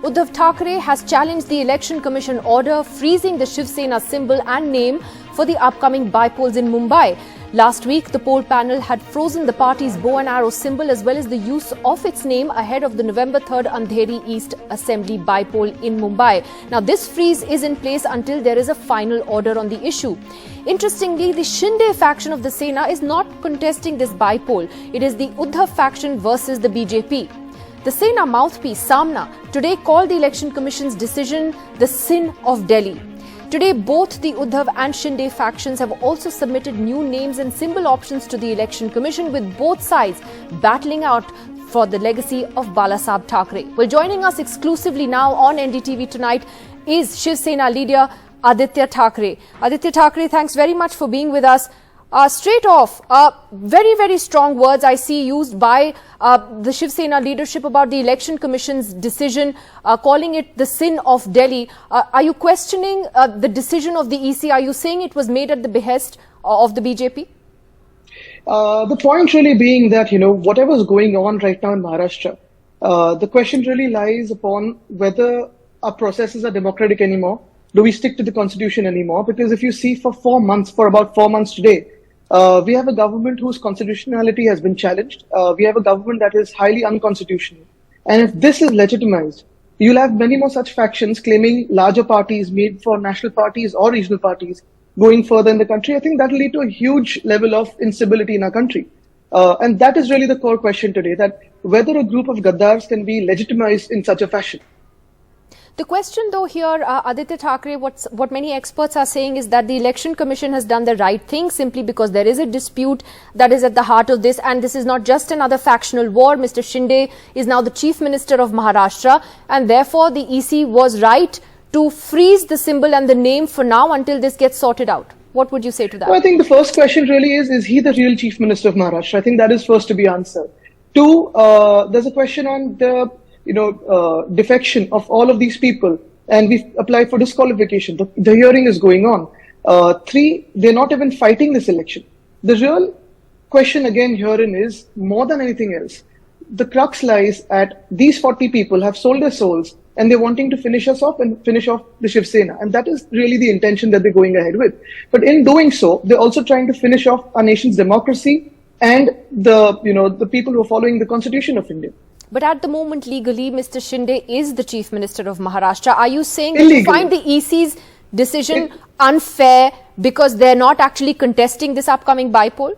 Uddhav Thackeray has challenged the Election Commission order freezing the Shiv Sena symbol and name for the upcoming by-polls in Mumbai. Last week, the poll panel had frozen the party's bow and arrow symbol as well as the use of its name ahead of the November 3rd Andheri East Assembly by-poll in Mumbai. Now, this freeze is in place until there is a final order on the issue. Interestingly, the Shinde faction of the Sena is not contesting this by-poll. It is the Uddhav faction versus the BJP. The Sena mouthpiece, Samna, today called the Election Commission's decision the sin of Delhi. Today, both the Uddhav and Shinde factions have also submitted new names and symbol options to the Election Commission, with both sides battling out for the legacy of Balasaheb Thackeray. Well, joining us exclusively now on NDTV tonight is Shiv Sena leader Aaditya Thackeray. Aaditya Thackeray, thanks very much for being with us. Straight off, very, very strong words I see used by the Shiv Sena leadership about the Election Commission's decision, calling it the sin of Delhi. Are you questioning the decision of the EC? Are you saying it was made at the behest of the BJP? The point really being that, whatever's going on right now in Maharashtra, the question really lies upon whether our processes are democratic anymore. Do we stick to the constitution anymore? Because if you see for about 4 months today, we have a government whose constitutionality has been challenged. We have a government that is highly unconstitutional. And if this is legitimized, you'll have many more such factions claiming larger parties made for national parties or regional parties going further in the country. I think that will lead to a huge level of instability in our country. And that is really the core question today, that whether a group of Gaddars can be legitimized in such a fashion. The question though here, Aaditya Thackeray, what many experts are saying is that the Election Commission has done the right thing simply because there is a dispute that is at the heart of this, and this is not just another factional war. Mr. Shinde is now the Chief Minister of Maharashtra, and therefore the EC was right to freeze the symbol and the name for now until this gets sorted out. What would you say to that? Well, I think the first question really is he the real Chief Minister of Maharashtra? I think that is first to be answered. Two, there's a question on the defection of all of these people, and we've applied for disqualification. The hearing is going on. Three, they're not even fighting this election. The real question again herein is, more than anything else, the crux lies at these 40 people have sold their souls and they're wanting to finish us off and finish off the Shiv Sena. And that is really the intention that they're going ahead with. But in doing so, they're also trying to finish off our nation's democracy and the people who are following the Constitution of India. But at the moment, legally, Mr. Shinde is the Chief Minister of Maharashtra. Are you saying that you find the EC's decision unfair because they're not actually contesting this upcoming by-poll?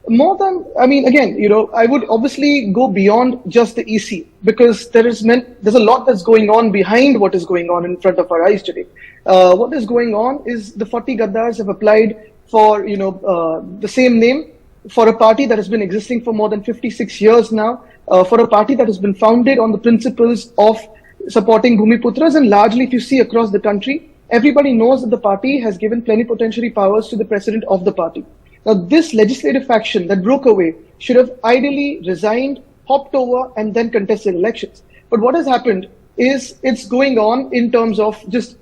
More than, I would obviously go beyond just the EC, because there's a lot that's going on behind what is going on in front of our eyes today. What is going on is the 40 Gaddars have applied for, the same name for a party that has been existing for more than 56 years now. For a party that has been founded on the principles of supporting Bhumiputras, and largely if you see across the country, everybody knows that the party has given plenipotentiary powers to the president of the party. Now, this legislative faction that broke away should have ideally resigned, hopped over, and then contested elections. But what has happened is it's going on in terms of just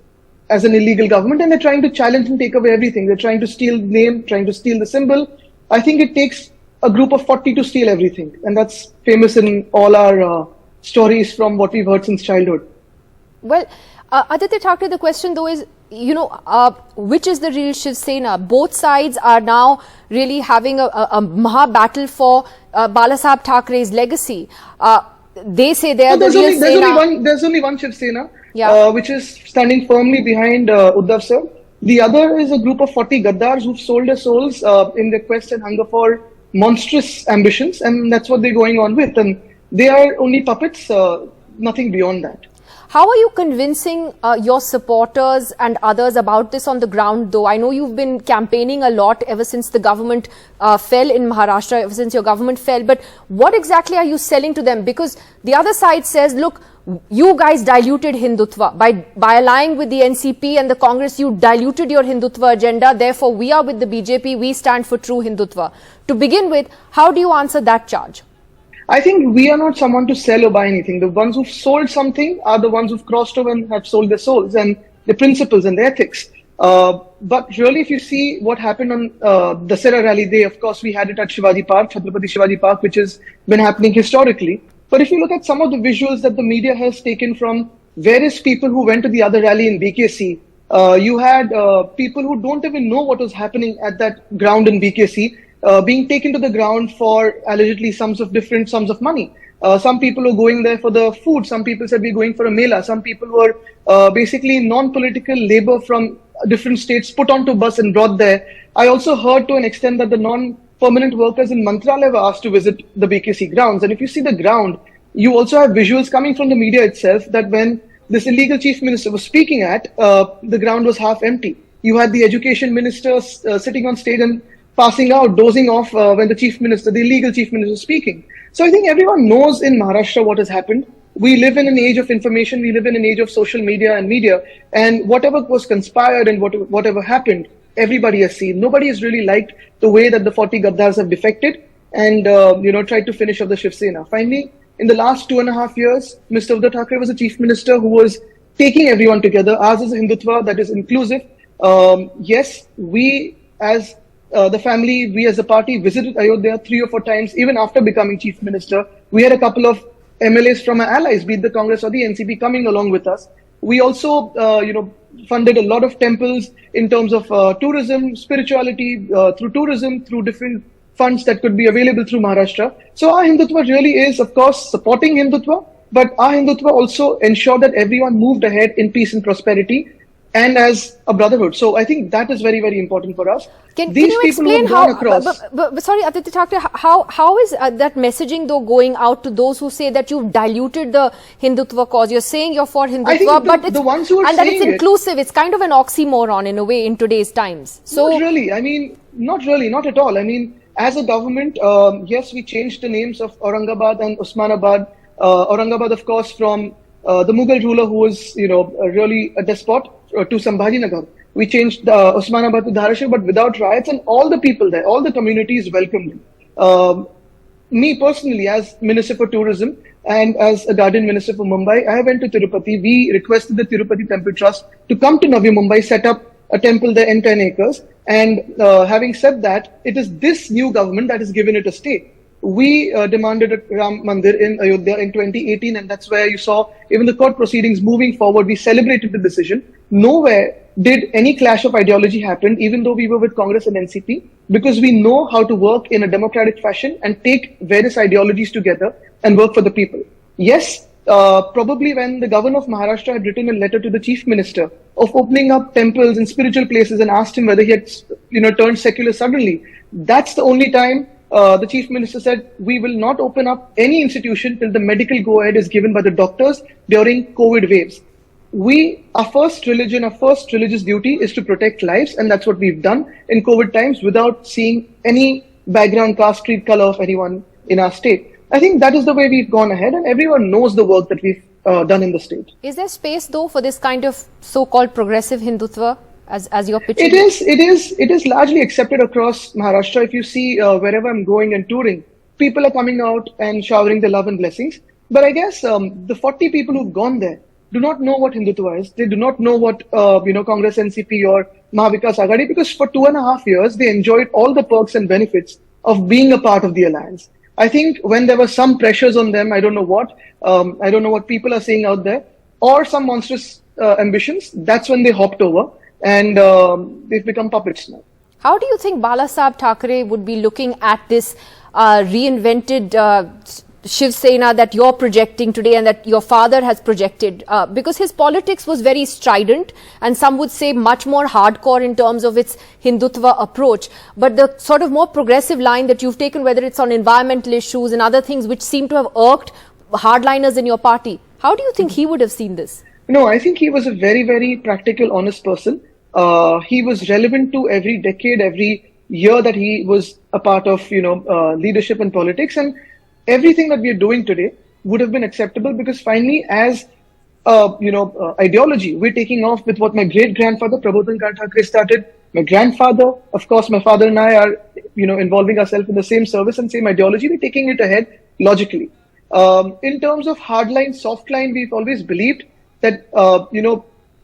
as an illegal government, and they're trying to challenge and take away everything. They're trying to steal the name, trying to steal the symbol. I think it takes a group of 40 to steal everything. And that's famous in all our stories from what we've heard since childhood. Well, Aaditya Thackeray, the question though is, which is the real Shiv Sena? Both sides are now really having a maha battle for Balasaheb Thackeray's legacy. They say they are the real Sena. There's only one Shiv Sena, yeah. Which is standing firmly behind Uddhav sir. The other is a group of 40 Gaddars who've sold their souls in their quest and hunger for monstrous ambitions, and that's what they're going on with, and they are only puppets, nothing beyond that. How are you convincing your supporters and others about this on the ground though? I know you've been campaigning a lot ever since the government fell in Maharashtra, ever since your government fell, but what exactly are you selling to them? Because the other side says, look, you guys diluted Hindutva. By allying with the NCP and the Congress, you diluted your Hindutva agenda. Therefore, we are with the BJP. We stand for true Hindutva. To begin with, how do you answer that charge? I think we are not someone to sell or buy anything. The ones who've sold something are the ones who've crossed over and have sold their souls and their principles and their ethics. But really, if you see what happened on Dasara Rally Day, of course, we had it at Shivaji Park, Chhatrapati Shivaji Park, which has been happening historically. But if you look at some of the visuals that the media has taken from various people who went to the other rally in BKC, you had people who don't even know what was happening at that ground in BKC being taken to the ground for allegedly different sums of money. Some people were going there for the food. Some people said we're going for a mela. Some people were basically non-political labor from different states put onto bus and brought there. I also heard to an extent that the non-permanent workers in Mantralaya were asked to visit the BKC grounds. And if you see the ground, you also have visuals coming from the media itself that when this illegal chief minister was speaking at, the ground was half empty. You had the education minister sitting on stage and passing out, dozing off when the illegal chief minister was speaking. So I think everyone knows in Maharashtra what has happened. We live in an age of information. We live in an age of social media and media. And whatever was conspired and whatever happened, everybody has seen. Nobody has really liked the way that the 40 Gaddars have defected and tried to finish off the Shiv Sena. Finally, in the last 2.5 years, Mr. Aaditya Thackeray was a chief minister who was taking everyone together. Ours is a Hindutva that is inclusive. Yes, we as the family, we as a party visited Ayodhya 3 or 4 times, even after becoming chief minister. We had a couple of MLAs from our allies, be it the Congress or the NCP, coming along with us. We also, funded a lot of temples in terms of tourism, spirituality, through tourism, through different funds that could be available through Maharashtra. So our Hindutva really is, of course, supporting Hindutva, but our Hindutva also ensured that everyone moved ahead in peace and prosperity and as a brotherhood. So I think that is very, very important for us. Can you explain how, sorry, Aaditya Thackeray, how is that messaging though going out to those who say that you've diluted the Hindutva cause? You're saying you're for Hindutva, but it's, the ones who are and that it's inclusive. It's kind of an oxymoron in a way in today's times. So not really. I mean, not really, not at all. I mean, as a government, yes, we changed the names of Aurangabad and Osmanabad. Aurangabad, of course, from the Mughal ruler who was, really a despot, to Sambhajinagar. We changed Osmanabad to Dharashiv, but without riots, and all the people there, all the communities welcomed him. Me personally, as Minister for Tourism and as a Guardian Minister for Mumbai, I went to Tirupati. We requested the Tirupati Temple Trust to come to Navi Mumbai, set up a temple there in 10 acres. And having said that, it is this new government that has given it a stay. We demanded a Ram Mandir in Ayodhya in 2018, and that's where you saw even the court proceedings moving forward. We celebrated the decision. Nowhere did any clash of ideology happen, even though we were with Congress and NCP, because we know how to work in a democratic fashion and take various ideologies together and work for the people. Yes, probably when the governor of Maharashtra had written a letter to the chief minister of opening up temples and spiritual places and asked him whether he had, turned secular suddenly, that's the only time the chief minister said, we will not open up any institution till the medical go-ahead is given by the doctors during COVID waves. Our first religious duty is to protect lives, and that's what we've done in COVID times without seeing any background, caste, creed, color of anyone in our state. I think that is the way we've gone ahead, and everyone knows the work that we've done in the state. Is there space though for this kind of so-called progressive Hindutva as you're pitching? It is largely accepted across Maharashtra. If you see wherever I'm going and touring, people are coming out and showering their love and blessings. But I guess the 40 people who've gone there do not know what Hindutva is. They do not know what Congress, NCP or Mahavikas Aghadi, because for 2.5 years they enjoyed all the perks and benefits of being a part of the alliance. I think when there were some pressures on them, I don't know what people are saying out there, or some monstrous ambitions, that's when they hopped over and they've become puppets now. How do you think Balasaheb Thackeray would be looking at this reinvented Shiv Sena that you're projecting today and that your father has projected? Because his politics was very strident and some would say much more hardcore in terms of its Hindutva approach. But the sort of more progressive line that you've taken, whether it's on environmental issues and other things which seem to have irked hardliners in your party, how do you think he would have seen this? No, I think he was a very, very practical, honest person. He was relevant to every decade, every year that he was a part of, leadership and politics. And everything that we are doing today would have been acceptable because finally, as ideology, we're taking off with what my great-grandfather, Prabodhan Thackeray, started. My grandfather, of course, my father and I are, involving ourselves in the same service and same ideology. We're taking it ahead logically. In terms of hardline, softline, we've always believed that,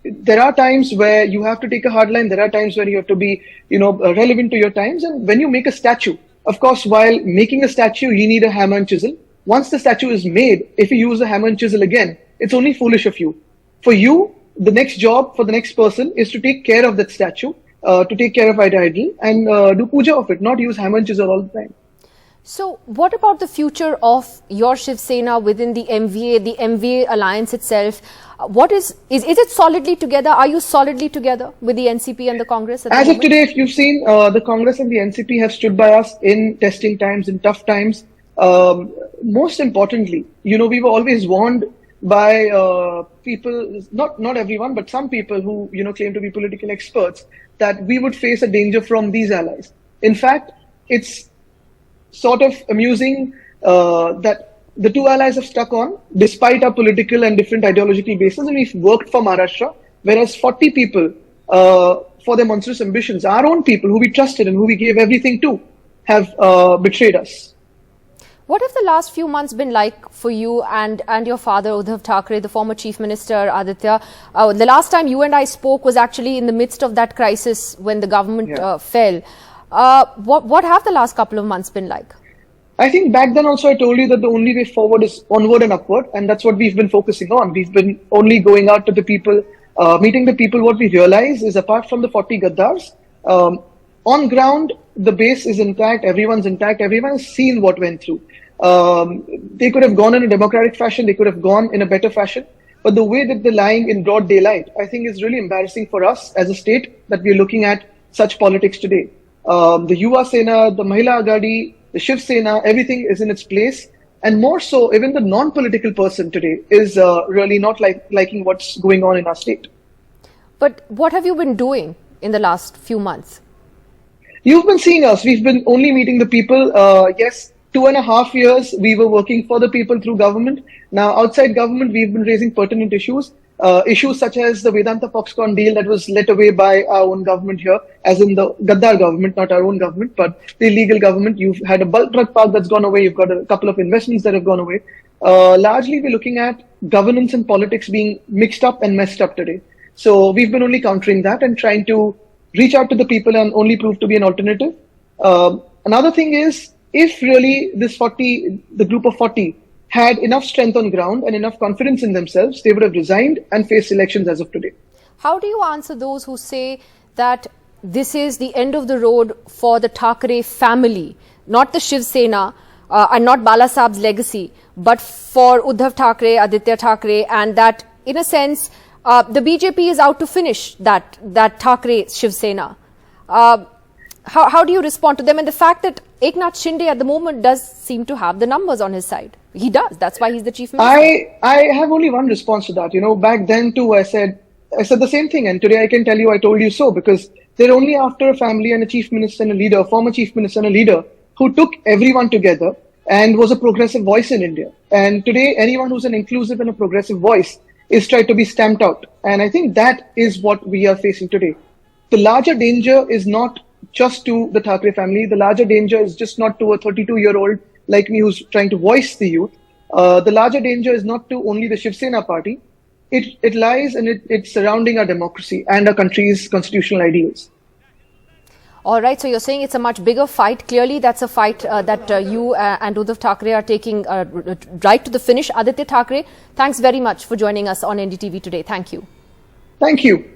there are times where you have to take a hardline. There are times where you have to be, relevant to your times. And when you make a statue, of course, while making a statue, you need a hammer and chisel. once the statue is made, if you use a hammer and chisel again, it's only foolish of you. For you, the next job for the next person is to take care of that statue, to take care of that idol and do puja of it, not use hammer and chisel all the time. So what about the future of your Shiv Sena within the MVA alliance itself? Is it solidly together? Are you solidly together with the NCP and the Congress? As of today, if you've seen, the Congress and the NCP have stood by us in testing times, in tough times. Most importantly, we were always warned by people, not everyone, but some people who claim to be political experts, that we would face a danger from these allies. In fact, it's sort of amusing that the two allies have stuck on despite our political and different ideological bases, and we've worked for Maharashtra, whereas 40 people for their monstrous ambitions, our own people who we trusted and who we gave everything to, have betrayed us. What have the last few months been like for you and your father, Uddhav Thackeray, the former Chief Minister, Aaditya? The last time you and I spoke was actually in the midst of that crisis when the government fell. What have the last couple of months been like? I think back then also I told you that the only way forward is onward and upward, and that's what we've been focusing on. We've been only going out to the people, meeting the people. What we realize is, apart from the 40 Gaddars, on ground, the base is intact, everyone's intact, everyone has seen what went through. They could have gone in a democratic fashion, they could have gone in a better fashion, but the way that they're lying in broad daylight, I think is really embarrassing for us as a state that we're looking at such politics today. The Yuva Sena, the Mahila Agadi, the Shiv Sena, everything is in its place. And more so, even the non-political person today is really not liking what's going on in our state. But what have you been doing in the last few months? You've been seeing us. We've been only meeting the people. Yes, 2.5 years we were working for the people through government. Now, outside government, we've been raising pertinent issues. Issues such as the Vedanta Foxconn deal that was let away by our own government here, as in the Gaddar government, not our own government, but the illegal government. You've had a bulk drug park that's gone away. You've got a couple of investments that have gone away. Largely, we're looking at governance and politics being mixed up and messed up today. So we've been only countering that and trying to reach out to the people and only prove to be an alternative. Another thing is, if really the group of 40 had enough strength on ground and enough confidence in themselves, they would have resigned and faced elections as of today. How do you answer those who say that this is the end of the road for the Thackeray family, not the Shiv Sena and not Bala Saab's legacy, but for Uddhav Thackeray, Aaditya Thackeray, and that in a sense, the BJP is out to finish that Thackeray Shiv Sena? How do you respond to them? And the fact that Eknath Shinde at the moment does seem to have the numbers on his side. He does. That's why he's the chief minister. I have only one response to that. Back then too, I said the same thing. And today I can tell you, I told you so, because they're only after a family and a chief minister and a leader, a former chief minister and a leader who took everyone together and was a progressive voice in India. And today, anyone who's an inclusive and a progressive voice is tried to be stamped out. And I think that is what we are facing today. The larger danger is not just to the Thackeray family. The larger danger is just not to a 32-year-old like me who's trying to voice the youth. The larger danger is not to only the Shiv Sena party. It lies and it's surrounding our democracy and our country's constitutional ideals. All right, so you're saying it's a much bigger fight. Clearly, that's a fight that you and Uddhav Thackeray are taking right to the finish. Aaditya Thackeray, thanks very much for joining us on NDTV today. Thank you. Thank you.